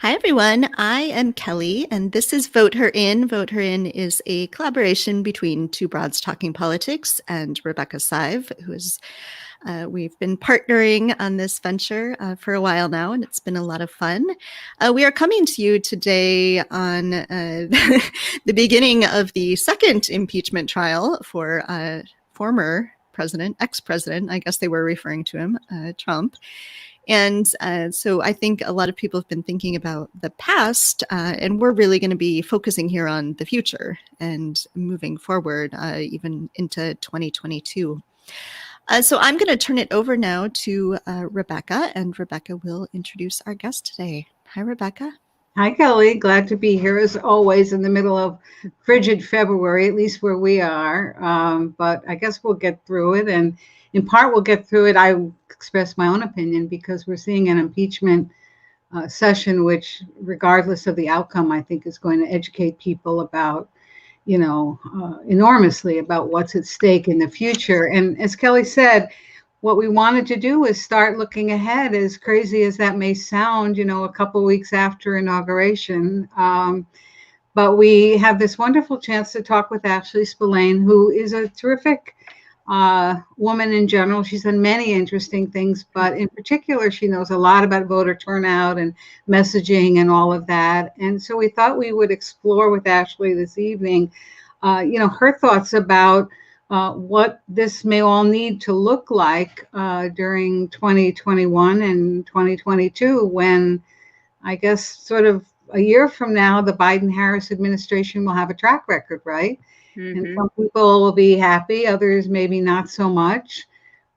Hi, everyone. I am Kelly, and this is Vote Her In. Vote Her In is a collaboration between Two Broads Talking Politics and Rebecca Sive, we've been partnering on this venture for a while now, and it's been a lot of fun. We are coming to you today on the beginning of the second impeachment trial for former president, ex-president, I guess they were referring to him, Trump. And so I think a lot of people have been thinking about the past, and we're really going to be focusing here on the future and moving forward, even into 2022. So I'm going to turn it over now to Rebecca, and Rebecca will introduce our guest today. Hi, Rebecca. Hi, Kelly. Glad to be here as always in the middle of frigid February, at least where we are. But I guess we'll get through it. And in part, we'll get through it. I express my own opinion because we're seeing an impeachment session, which, regardless of the outcome, I think is going to educate people about, enormously about what's at stake in the future. And as Kelly said, what we wanted to do is start looking ahead, as crazy as that may sound, a couple of weeks after inauguration. But we have this wonderful chance to talk with Ashley Spillane, who is a terrific woman in general. She's done many interesting things, but in particular, she knows a lot about voter turnout and messaging and all of that. And so we thought we would explore with Ashley this evening, her thoughts about what this may all need to look like during 2021 and 2022, when I guess sort of a year from now, the Biden-Harris administration will have a track record, right? Mm-hmm. And some people will be happy, others maybe not so much.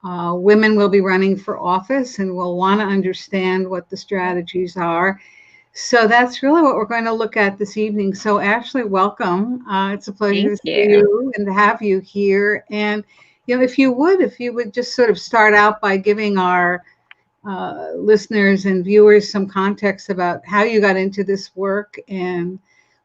Women will be running for office and will want to understand what the strategies are. So that's really what we're going to look at this evening. So Ashley, welcome. It's a pleasure to see you and to have you here. And, if you would just sort of start out by giving our listeners and viewers some context about how you got into this work and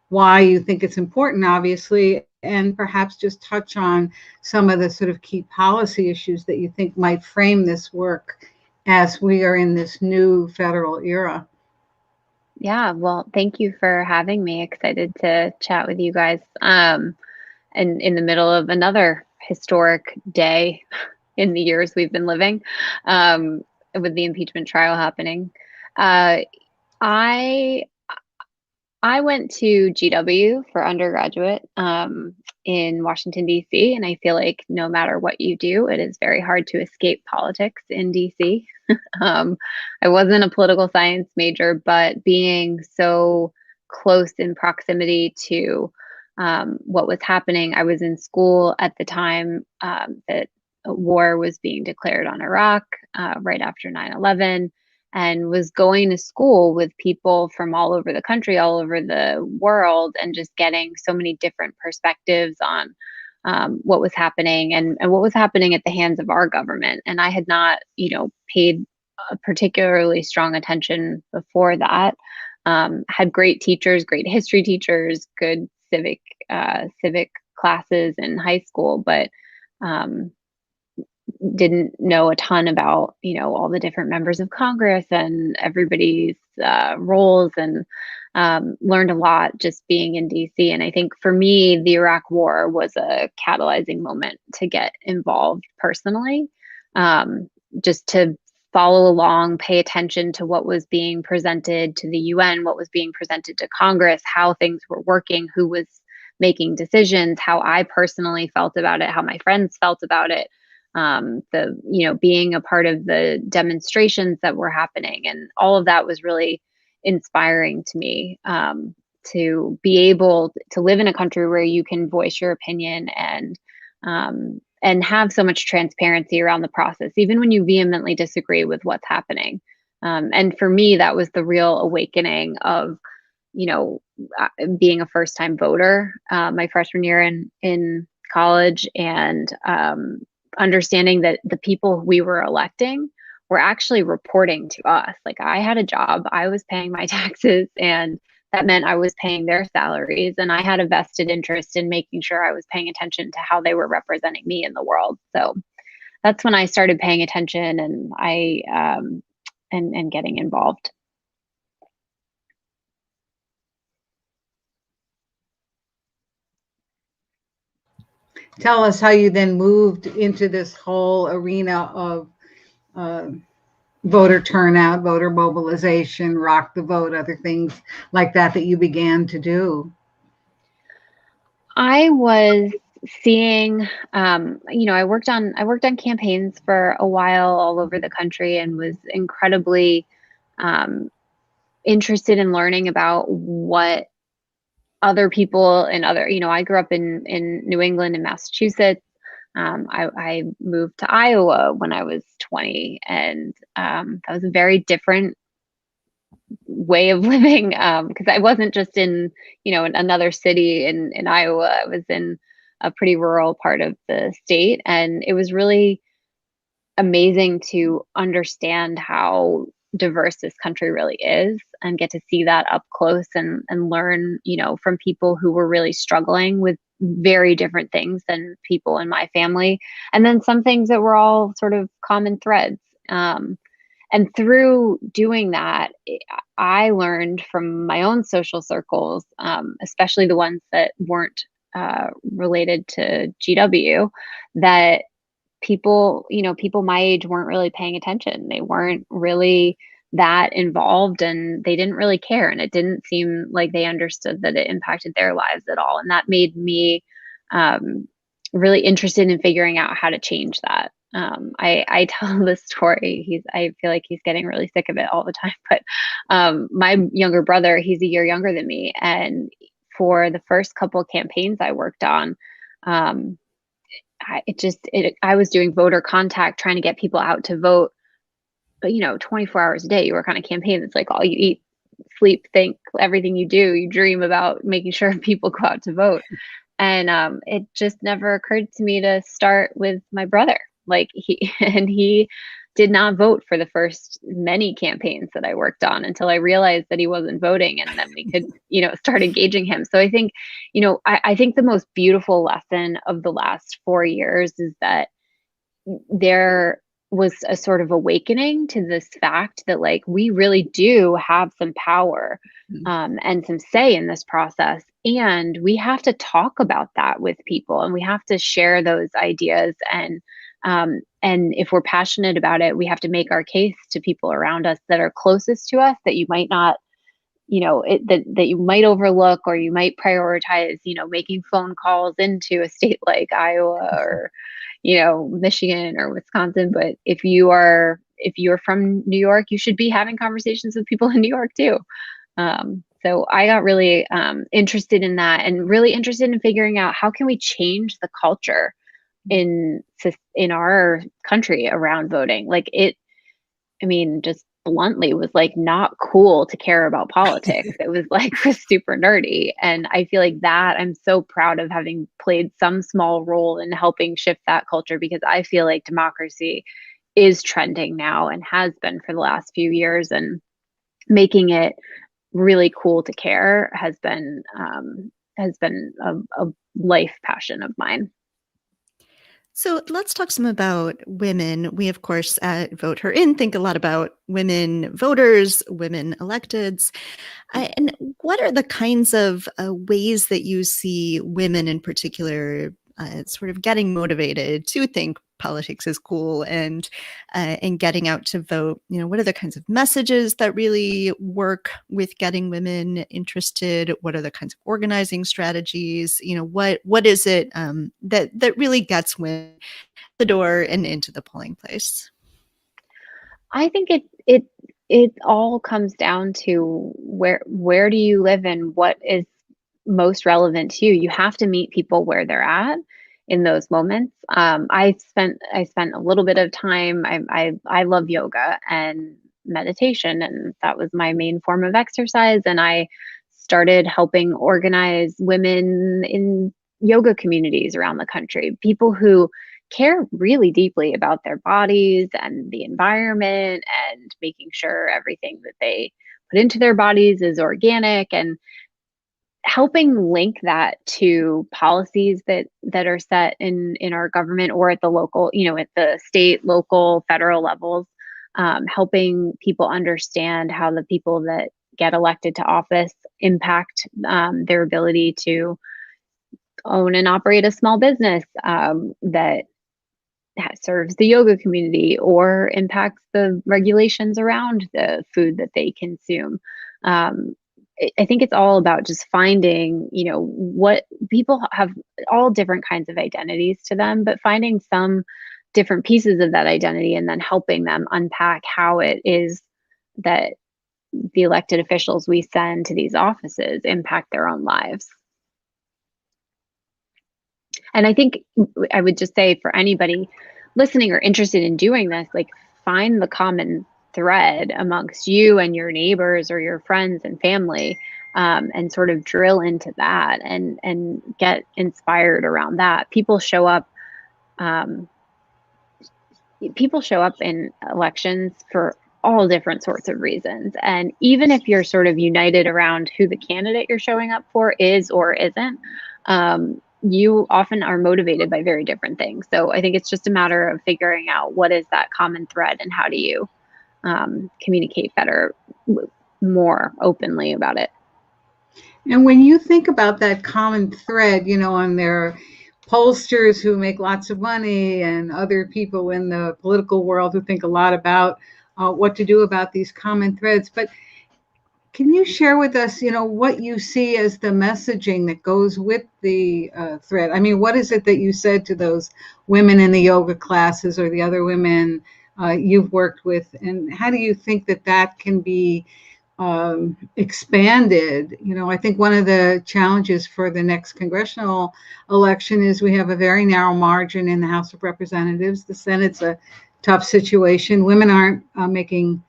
why you think it's important, obviously, and perhaps just touch on some of the sort of key policy issues that you think might frame this work as we are in this new federal era. Yeah, well, thank you for having me. Excited to chat with you guys. And in the middle of another historic day in the years we've been living, with the impeachment trial happening. I went to GW for undergraduate in Washington, D.C., and I feel like no matter what you do, it is very hard to escape politics in D.C. I wasn't a political science major, but being so close in proximity to what was happening, I was in school at the time that war was being declared on Iraq right after 9/11. And was going to school with people from all over the country, all over the world, and just getting so many different perspectives on what was happening and what was happening at the hands of our government. And I had not, paid particularly strong attention before that. Had great teachers, great history teachers, good civic classes in high school, but didn't know a ton about, all the different members of Congress and everybody's roles, and learned a lot just being in DC. And I think for me, the Iraq War was a catalyzing moment to get involved personally, just to follow along, pay attention to what was being presented to the UN, what was being presented to Congress, how things were working, who was making decisions, how I personally felt about it, how my friends felt about it. Being a part of the demonstrations that were happening, and all of that was really inspiring to me, to be able to live in a country where you can voice your opinion and have so much transparency around the process, even when you vehemently disagree with what's happening. And for me, that was the real awakening of, being a first-time voter, my freshman year in college, and understanding that the people we were electing were actually reporting to us. Like, I had a job, I was paying my taxes, and that meant I was paying their salaries, and I had a vested interest in making sure I was paying attention to how they were representing me in the world. So that's when I started paying attention, and and getting involved. tell us how you then moved into this whole arena of uh, voter turnout, voter mobilization, rock the vote, other things like that that you began to do. I was seeing, I worked on campaigns for a while all over the country and was incredibly um, interested in learning about what other people and other, I grew up in New England and Massachusetts. I moved to Iowa when I was 20, and that was a very different way of living, because I wasn't just in another city in Iowa. I was in a pretty rural part of the state, and it was really amazing to understand how diverse this country really is and get to see that up close and learn, from people who were really struggling with very different things than people in my family. And then some things that were all sort of common threads. And through doing that, I learned from my own social circles, especially the ones that weren't related to GW, that people my age weren't really paying attention. They weren't really that involved, and they didn't really care. And it didn't seem like they understood that it impacted their lives at all. And that made me um, really interested in figuring out how to change that. I tell this story. I feel like he's getting really sick of it all the time. But my younger brother, he's a year younger than me, and for the first couple of campaigns I worked on, um, I was doing voter contact, trying to get people out to vote. But 24 hours a day, you work on a campaign. It's like all you eat, sleep, think, everything you do, you dream about making sure people go out to vote. And it just never occurred to me to start with my brother. Like he did not vote for the first many campaigns that I worked on until I realized that he wasn't voting, and then we could, start engaging him. So I think, I think the most beautiful lesson of the last 4 years is that there was a sort of awakening to this fact that, like, we really do have some power and some say in this process, and we have to talk about that with people, and we have to share those ideas, and if we're passionate about it, we have to make our case to people around us that are closest to us, that you might not, that you might overlook, or you might prioritize, making phone calls into a state like Iowa or Michigan or Wisconsin. But if you're from New York, you should be having conversations with people in New York too. So I got really interested in that, and really interested in figuring out how can we change the culture in our country around voting. Like, just bluntly, was like not cool to care about politics. It was like was super nerdy. And I feel like that I'm so proud of having played some small role in helping shift that culture, because I feel like democracy is trending now and has been for the last few years, and making it really cool to care has been a life passion of mine. So let's talk some about women. We, of course, at Vote Her In think a lot about women voters, women electeds. And what are the kinds of ways that you see women in particular sort of getting motivated to think politics is cool and getting out to vote? What are the kinds of messages that really work with getting women interested? What are the kinds of organizing strategies? What is it that really gets women the door and into the polling place? I think it all comes down to where do you live and what is most relevant to you. You have to meet people where they're at in those moments. I spent a little bit of time. I love yoga and meditation, and that was my main form of exercise. And I started helping organize women in yoga communities around the country, people who care really deeply about their bodies and the environment, and making sure everything that they put into their bodies is organic, and helping link that to policies that are set in our government, or at the local, at the state, local, federal levels. Helping people understand how the people that get elected to office impact their ability to own and operate a small business that serves the yoga community or impacts the regulations around the food that they consume. I think it's all about just finding, what people have all different kinds of identities to them, but finding some different pieces of that identity and then helping them unpack how it is that the elected officials we send to these offices impact their own lives. And I think I would just say for anybody listening or interested in doing this, like, find the common thread amongst you and your neighbors or your friends and family, and sort of drill into that and get inspired around that. Um, people show up in elections for all different sorts of reasons. And even if you're sort of united around who the candidate you're showing up for is or isn't, you often are motivated by very different things. So I think it's just a matter of figuring out what is that common thread and how do you communicate better, more openly about it. And when you think about that common thread, on their pollsters who make lots of money and other people in the political world who think a lot about what to do about these common threads. But can you share with us, what you see as the messaging that goes with the thread? I mean, what is it that you said to those women in the yoga classes or the other women you've worked with? And how do you think that can be expanded? I think one of the challenges for the next congressional election is we have a very narrow margin in the House of Representatives. The Senate's a tough situation. Women aren't making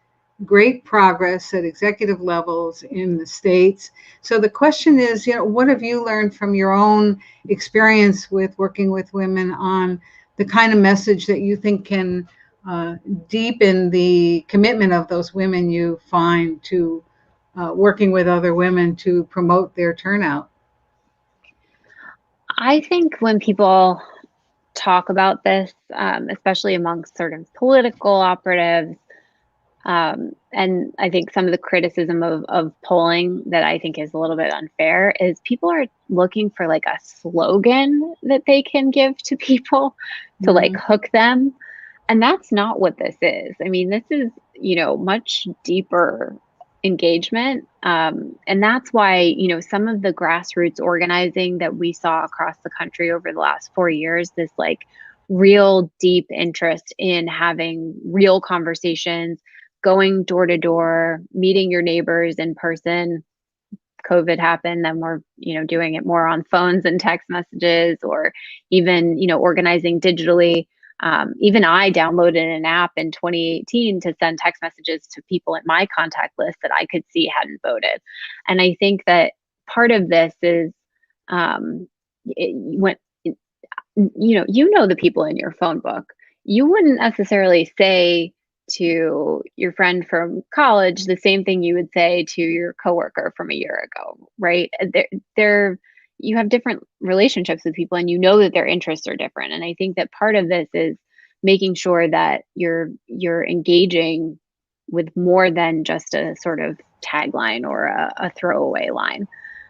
great progress at executive levels in the states. So the question is, what have you learned from your own experience with working with women on the kind of message that you think can deepen the commitment of those women you find to working with other women to promote their turnout? I think when people talk about this, especially amongst sort of political operatives, and I think some of the criticism of polling that I think is a little bit unfair is people are looking for like a slogan that they can give to people to like hook them. And that's not what this is. I mean, this is, much deeper engagement. And that's why, some of the grassroots organizing that we saw across the country over the last 4 years, this like real deep interest in having real conversations, going door to door, meeting your neighbors in person. COVID happened, then we're, doing it more on phones and text messages, or even, organizing digitally. Even I downloaded an app in 2018 to send text messages to people in my contact list that I could see hadn't voted. And I think that part of this is when the people in your phone book. You wouldn't necessarily say to your friend from college the same thing you would say to your coworker from a year ago, right? You have different relationships with people, and that their interests are different. And I think that part of this is making sure that you're engaging with more than just a sort of tagline or a throwaway line.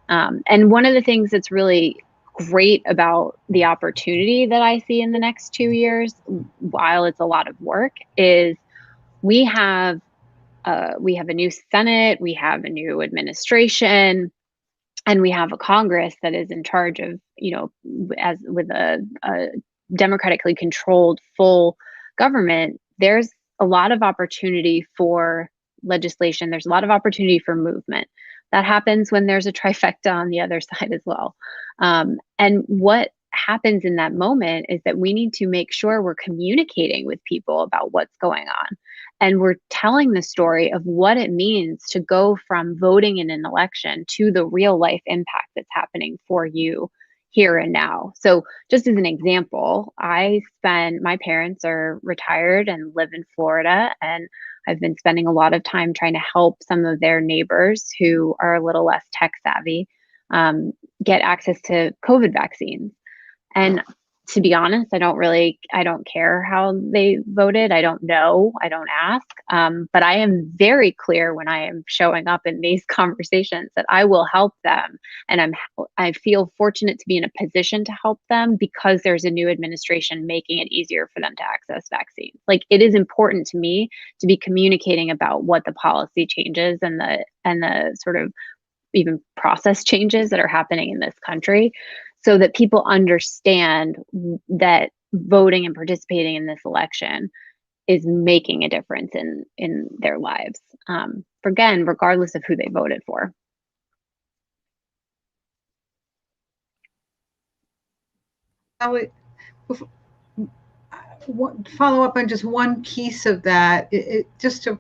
And one of the things that's really great about the opportunity that I see in the next 2 years, while it's a lot of work, is we have a new Senate, we have a new administration, and we have a Congress that is in charge of, as with a democratically controlled full government. There's a lot of opportunity for legislation. There's a lot of opportunity for movement. That happens when there's a trifecta on the other side as well. And what happens in that moment is that we need to make sure we're communicating with people about what's going on. And we're telling the story of what it means to go from voting in an election to the real life impact that's happening for you here and now. So just as an example, my parents are retired and live in Florida, and I've been spending a lot of time trying to help some of their neighbors who are a little less tech savvy get access to COVID vaccines. And To be honest, I don't care how they voted. I don't know. I don't ask. But I am very clear when I am showing up in these conversations that I will help them. And I feel fortunate to be in a position to help them because there's a new administration making it easier for them to access vaccines. Like, it is important to me to be communicating about what the policy changes and the sort of even process changes that are happening in this country, so that people understand that voting and participating in this election is making a difference in their lives. Again, regardless of who they voted for. Follow up on just one piece of that, just to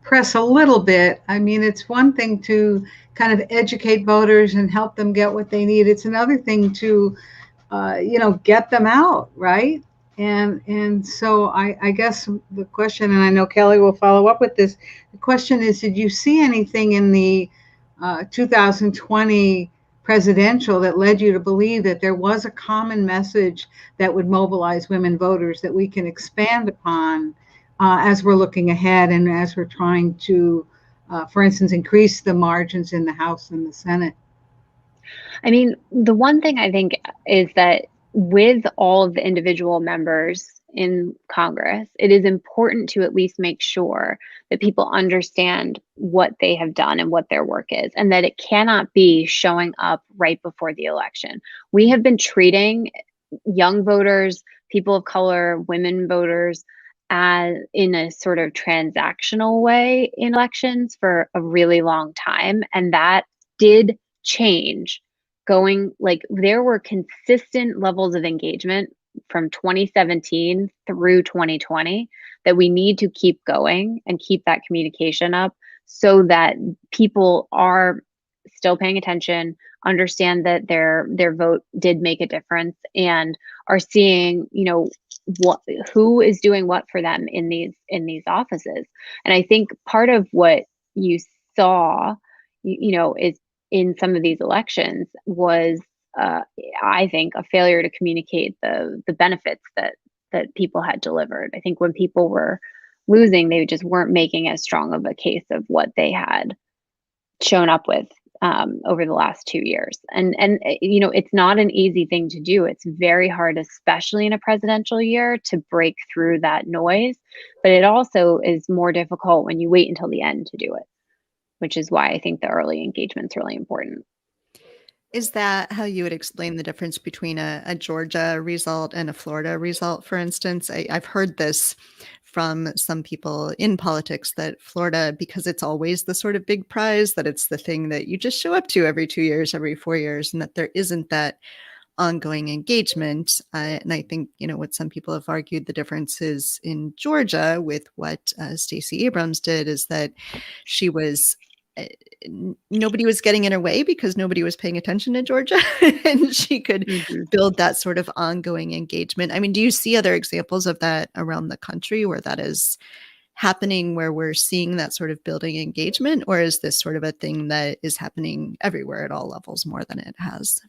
press a little bit. I mean, it's one thing to kind of educate voters and help them get what they need. It's another thing to, get them out, right? And so I guess the question, and I know Kelly will follow up with this. The question is, did you see anything in the 2020 presidential that led you to believe that there was a common message that would mobilize women voters that we can expand upon as we're looking ahead and as we're trying to, for instance, increase the margins in the House and the Senate? I mean, the one thing I think is that with all of the individual members in Congress, it is important to at least make sure that people understand what they have done and what their work is, and that it cannot be showing up right before the election. We have been treating young voters, people of color, women voters, as in a sort of transactional way in elections for a really long time. And that did change. There were consistent levels of engagement from 2017 through 2020 that we need to keep going and keep that communication up so that people are still paying attention, understand that their vote did make a difference, and are seeing, who is doing what for them in these offices. And I think part of what you saw, is in some of these elections was, I think, a failure to communicate the benefits that people had delivered. I think when people were losing, they just weren't making as strong of a case of what they had shown up with over the last 2 years. And it's not an easy thing to do. It's very hard, especially in a presidential year, to break through that noise. But it also is more difficult when you wait until the end to do it, which is why I think the early engagement's really important. Is that how you would explain the difference between a Georgia result and a Florida result, for instance? I've heard this from some people in politics, that Florida, because it's always the sort of big prize, that it's the thing that you just show up to every 2 years, every 4 years, and that there isn't that ongoing engagement. And I think, what some people have argued the difference is in Georgia with what Stacey Abrams did is that she was nobody was getting in her way because nobody was paying attention to Georgia, and she could build that sort of ongoing engagement. I mean, do you see other examples of that around the country where that is happening, where we're seeing that sort of building engagement, or is this sort of a thing that is happening everywhere at all levels more than it has?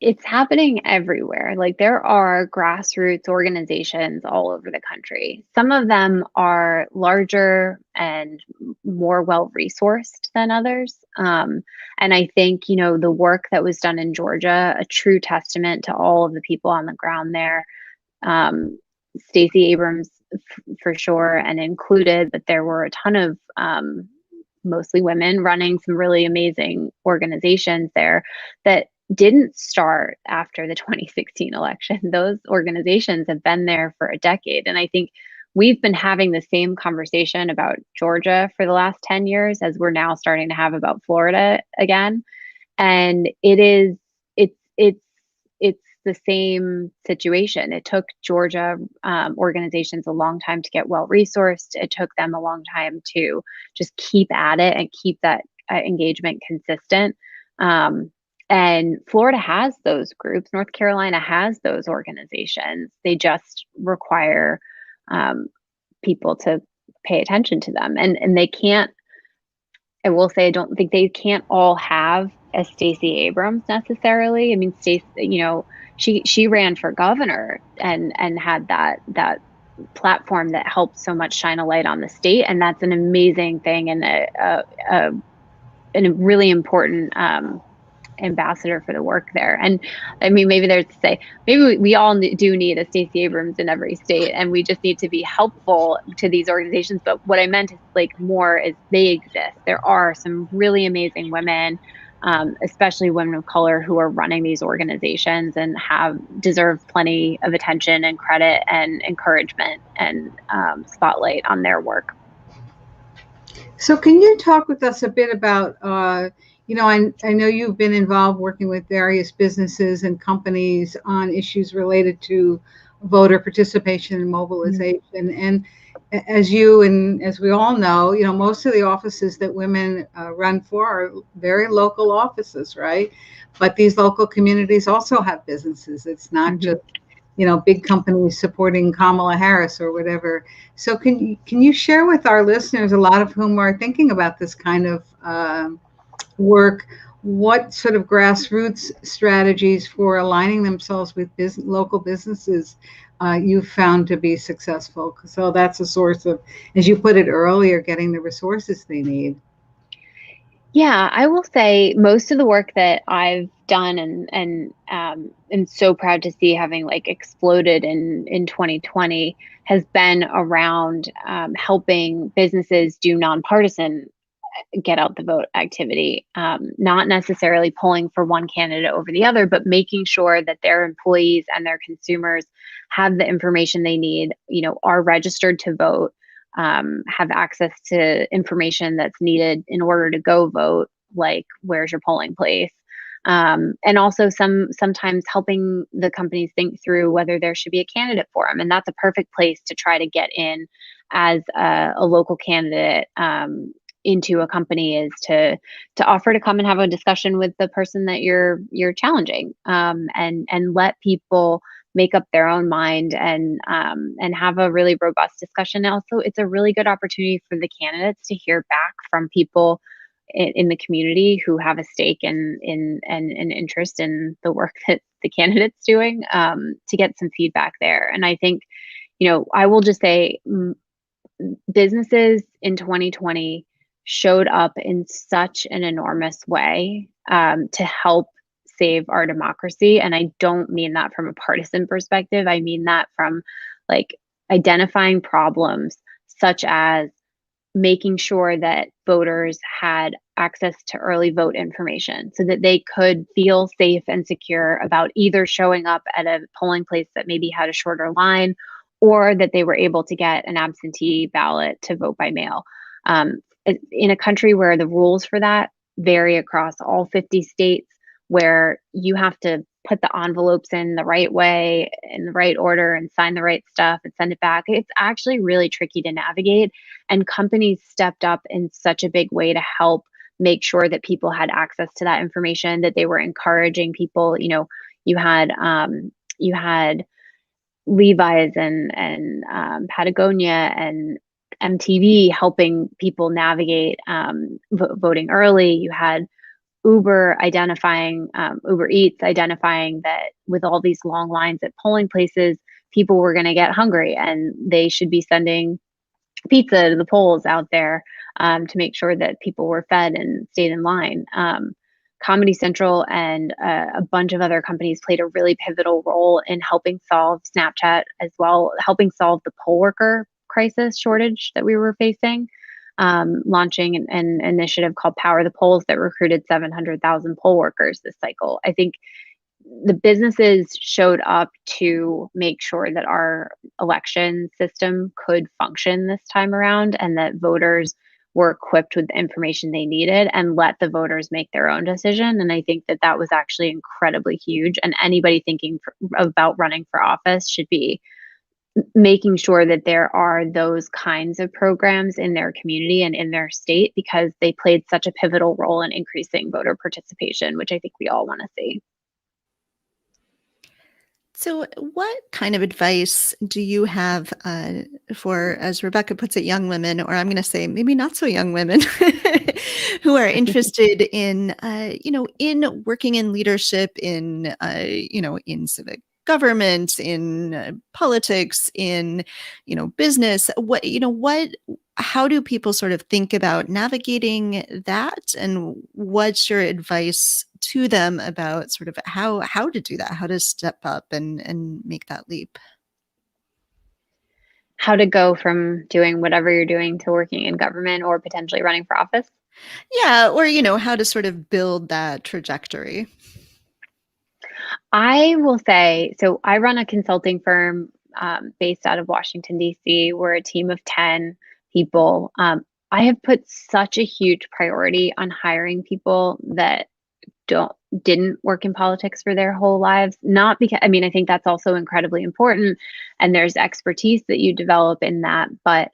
It's happening everywhere. Like, there are grassroots organizations all over the country. Some of them are larger and more well-resourced than others. And I think, the work that was done in Georgia, a true testament to all of the people on the ground there. Stacey Abrams, for sure, and included, but there were a ton of mostly women running some really amazing organizations there that didn't start after the 2016 election. Those organizations have been there for a decade. And I think we've been having the same conversation about Georgia for the last 10 years as we're now starting to have about Florida again. And it's the same situation. It took Georgia organizations a long time to get well-resourced. It took them a long time to just keep at it and keep that engagement consistent. And Florida has those groups. North Carolina has those organizations. They just require people to pay attention to them. And they can't, I will say, I don't think they can't all have a Stacey Abrams necessarily. I mean, she ran for governor and had that platform that helped so much shine a light on the state, and that's an amazing thing and a really important ambassador for the work there. And I mean, maybe there's to say, maybe we all do need a Stacey Abrams in every state, and we just need to be helpful to these organizations. But what I meant is like more is they exist. There are some really amazing women, especially women of color, who are running these organizations and deserve plenty of attention and credit and encouragement and spotlight on their work. So can you talk with us a bit about, I know you've been involved working with various businesses and companies on issues related to voter participation and mobilization. And as you and as we all know, most of the offices that women run for are very local offices, right? But these local communities also have businesses. It's not just big companies supporting Kamala Harris or whatever. So can you share with our listeners, a lot of whom are thinking about this kind of work, what sort of grassroots strategies for aligning themselves with local businesses you've found to be successful? So that's a source of, as you put it earlier, getting the resources they need. Yeah, I will say most of the work that I've done and am so proud to see having like exploded in 2020 has been around helping businesses do nonpartisan get out the vote activity, not necessarily pulling for one candidate over the other, but making sure that their employees and their consumers have the information they need, are registered to vote, have access to information that's needed in order to go vote, like where's your polling place. And also sometimes helping the companies think through whether there should be a candidate for them. And that's a perfect place to try to get in as a local candidate into a company, is to offer to come and have a discussion with the person that you're challenging, and let people make up their own mind and have a really robust discussion. And also, it's a really good opportunity for the candidates to hear back from people in the community who have a stake in an interest in the work that the candidate's doing, to get some feedback there. And I think, I will just say, businesses in 2020 showed up in such an enormous way to help save our democracy. And I don't mean that from a partisan perspective. I mean that from like identifying problems such as making sure that voters had access to early vote information so that they could feel safe and secure about either showing up at a polling place that maybe had a shorter line, or that they were able to get an absentee ballot to vote by mail. In a country where the rules for that vary across all 50 states, where you have to put the envelopes in the right way, in the right order, and sign the right stuff and send it back, it's actually really tricky to navigate. And companies stepped up in such a big way to help make sure that people had access to that information, that they were encouraging people. You had Levi's and Patagonia and MTV helping people navigate voting early. You had Uber Eats identifying that with all these long lines at polling places, people were going to get hungry and they should be sending pizza to the polls out there to make sure that people were fed and stayed in line. Comedy Central and a bunch of other companies played a really pivotal role in helping solve Snapchat as well, helping solve the poll worker crisis shortage that we were facing, launching an initiative called Power the Polls that recruited 700,000 poll workers this cycle. I think the businesses showed up to make sure that our election system could function this time around, and that voters were equipped with the information they needed, and let the voters make their own decision. And I think that was actually incredibly huge. And anybody thinking about running for office should be making sure that there are those kinds of programs in their community and in their state, because they played such a pivotal role in increasing voter participation, which I think we all want to see. So, what kind of advice do you have for, as Rebecca puts it, young women, or I'm going to say maybe not so young women, who are interested in, in working in leadership, in, in civic government, in politics, in, business? How do people sort of think about navigating that, and what's your advice to them about sort of how to do that, how to step up and make that leap? How to go from doing whatever you're doing to working in government or potentially running for office? Yeah, or how to sort of build that trajectory. I will say, so I run a consulting firm based out of Washington, D.C. We're a team of 10 people. I have put such a huge priority on hiring people that don't didn't work in politics for their whole lives. Not because, I mean, I think that's also incredibly important, and there's expertise that you develop in that. But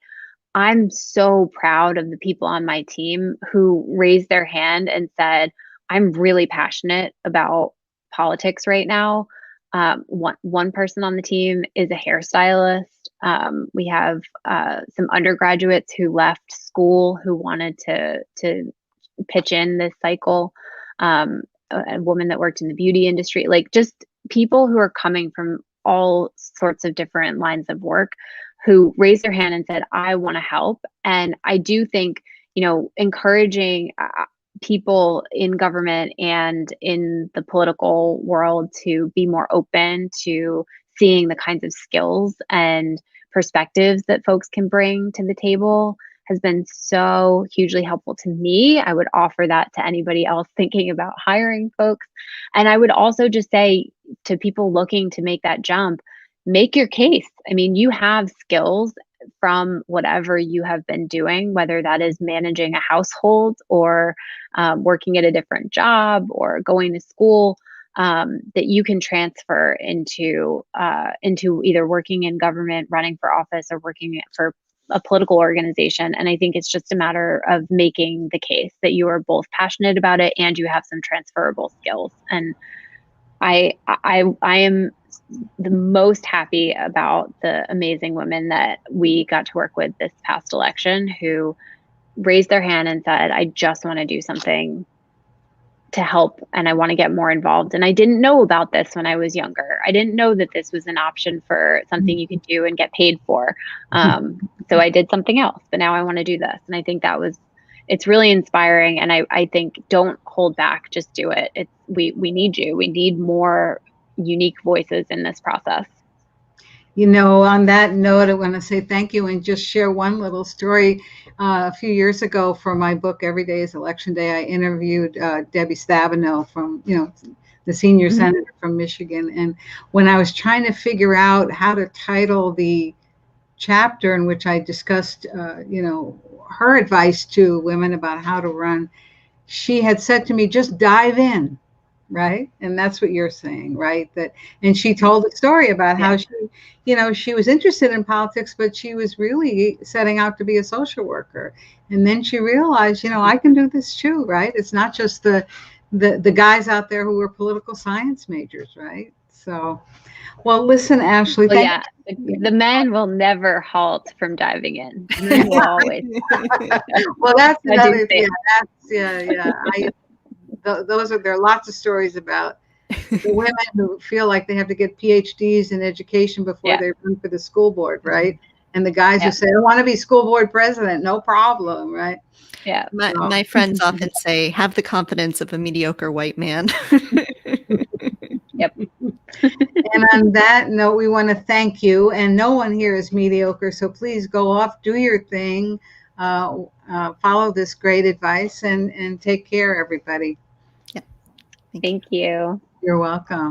I'm so proud of the people on my team who raised their hand and said, I'm really passionate about politics right now. One person on the team is a hairstylist. We have some undergraduates who left school who wanted to pitch in this cycle. A woman that worked in the beauty industry, like just people who are coming from all sorts of different lines of work who raised their hand and said, I want to help. And I do think, encouraging people in government and in the political world to be more open to seeing the kinds of skills and perspectives that folks can bring to the table has been so hugely helpful to me. I would offer that to anybody else thinking about hiring folks. And I would also just say to people looking to make that jump, make your case. I mean, you have skills from whatever you have been doing, whether that is managing a household or working at a different job or going to school, that you can transfer into either working in government, running for office, or working for a political organization. And I think it's just a matter of making the case that you are both passionate about it and you have some transferable skills. And I am the most happy about the amazing women that we got to work with this past election who raised their hand and said, I just want to do something to help and I want to get more involved. And I didn't know about this when I was younger. I didn't know that this was an option for something you could do and get paid for. So I did something else, but now I want to do this. And I think it's really inspiring. And I think don't hold back, just do it. We need you. We need more unique voices in this process. On that note, I want to say thank you and just share one little story. A few years ago for my book, Every Day is Election Day, I interviewed Debbie Stabenow from, the senior senator from Michigan. And when I was trying to figure out how to title the chapter in which I discussed, her advice to women about how to run, she had said to me, just dive in. Right. And that's what you're saying, right? And she told a story about how she was interested in politics, but she was really setting out to be a social worker. And then she realized, I can do this too, right? It's not just the guys out there who are political science majors, right? So, well, listen, Ashley. The men will never halt from diving in. The men will always. Well, that's another thing. There are lots of stories about the women who feel like they have to get PhDs in education before they run for the school board, right? And the guys who say, I want to be school board president, no problem, right? Yeah. My friends often say, have the confidence of a mediocre white man. Yep. And on that note, we want to thank you. And no one here is mediocre, so please go off, do your thing, follow this great advice, and take care, everybody. Yeah. Thank you. You're welcome.